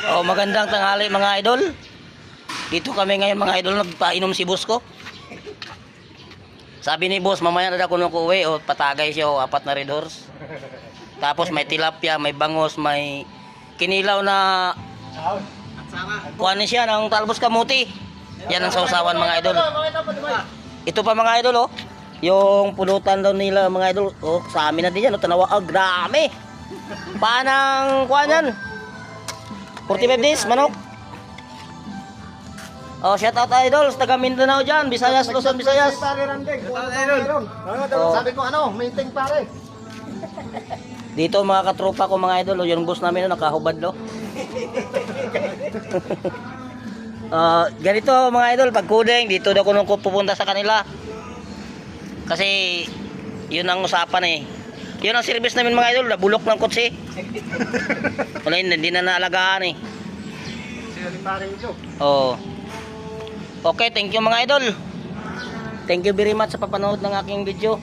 Oh, magandang tanghali mga idol. Dito kami ngayon mga idol, nagpainom si boss ko. Sabi ni boss, mamaya na ako nung uwi, o patagay siya, o 4 na red horse. Tapos may tilapia, may bangos, may kinilaw na kuhanin siya ng talbos kamuti. Yan ang sausawan mga idol. Ito pa mga idol, oh. Yung pulutan daw nila mga idol, oh, sa amin na din yan, oh, tanawa, oh, grame. Paanang kuhan yan? 45 days, manok. Oh, shout out idol, taga Mindanao dyan, Visayas, Luzon, Visayas. Oh. Sabi ko meeting pare. Dito mga katropa ko mga idol, yung boss namin nakahubad do. Ganito mga idol, pag kudeng, dito daw ko nung pupunta sa kanila. Kasi yun ang usapan eh. Yun ang service namin mga idol, bulok ng kotse. Wala yun, hindi na naalagaan eh. Sino ni pare ito? Oh. Okay, thank you mga idol. Thank you very much sa papanood ng aking video.